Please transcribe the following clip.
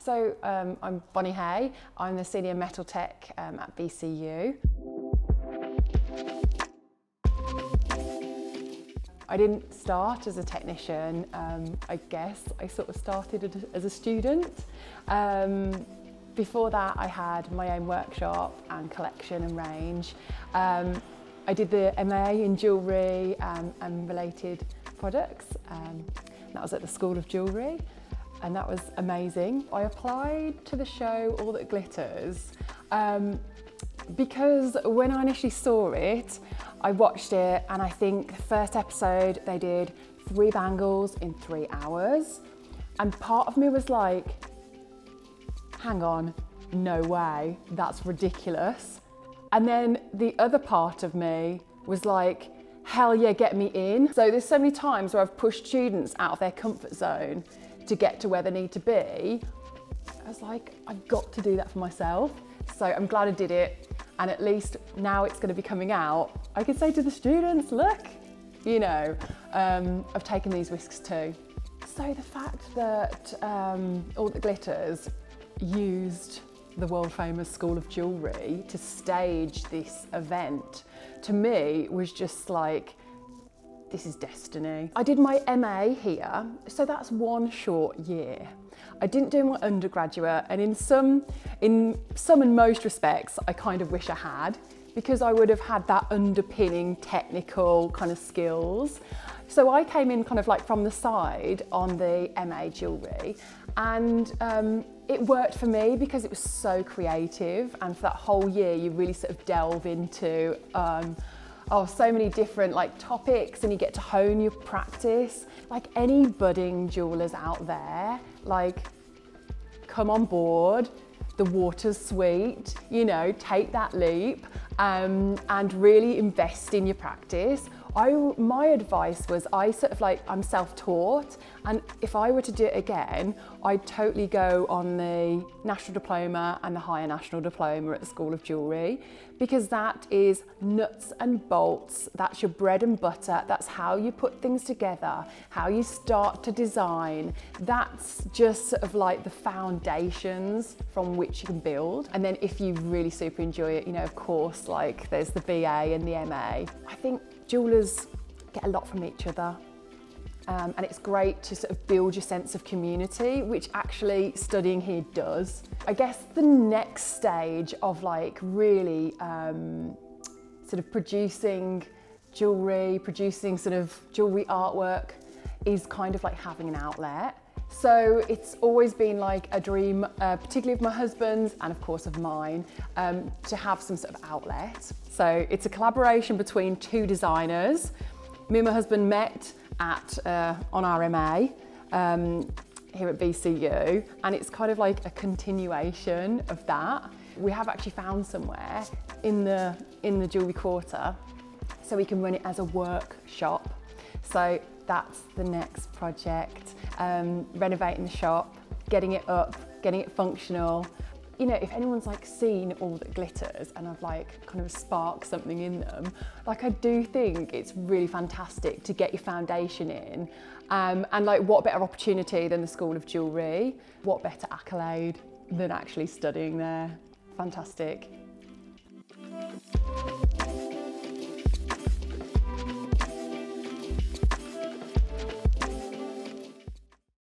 So I'm Bonnie Hay, I'm the Senior Metal Tech at BCU. I didn't start as a technician, I guess I sort of started as a student. Before that I had my own workshop and collection and range. I did the MA in jewellery and related products. That was at the School of Jewellery, and that was amazing. I applied to the show All That Glitters because when I initially saw it, I watched it, and I think the first episode they did 3 bangles in 3 hours, and part of me was like, hang on, no way, that's ridiculous. And then the other part of me was like, hell yeah, get me in. So there's so many times where I've pushed students out of their comfort zone to get to where they need to be. I was like, I've got to do that for myself. So I'm glad I did it. And at least now it's going to be coming out, I can say to the students, look, you know, I've taken these risks too. So the fact that All That Glitters used the world famous School of Jewellery to stage this event, to me was just like, this is destiny. I did my MA here, so that's 1 short year. I didn't do my undergraduate, and in some and most respects, I kind of wish I had, because I would have had that underpinning technical kind of skills. So I came in kind of like from the side on the MA jewellery, and it worked for me because it was so creative, and for that whole year you really sort of delve into so many different like topics, and you get to hone your practice. Like any budding jewellers out there, like, come on board, the water's sweet, you know, take that leap and really invest in your practice. My advice was, I'm self-taught, and if I were to do it again, I'd totally go on the National Diploma and the Higher National Diploma at the School of Jewellery, because that is nuts and bolts, that's your bread and butter, that's how you put things together, how you start to design. That's just sort of like the foundations from which you can build. And then if you really super enjoy it, you know, of course, like there's the BA and the MA. I think jewellers get a lot from each other, and it's great to sort of build your sense of community, which actually studying here does. I guess the next stage of like really sort of producing jewellery, producing sort of jewellery artwork is kind of like having an outlet. So it's always been like a dream, particularly of my husband's and of course of mine, to have some sort of outlet. So it's a collaboration between 2 designers. Me and my husband met on our MA here at BCU, and it's kind of like a continuation of that. We have actually found somewhere in the jewellery quarter so we can run it as a workshop. So that's the next project, renovating the shop, getting it up, getting it functional. You know, if anyone's like seen All That Glitters and I've like kind of sparked something in them, like I do think it's really fantastic to get your foundation in. And like, what better opportunity than the School of Jewellery? What better accolade than actually studying there? Fantastic.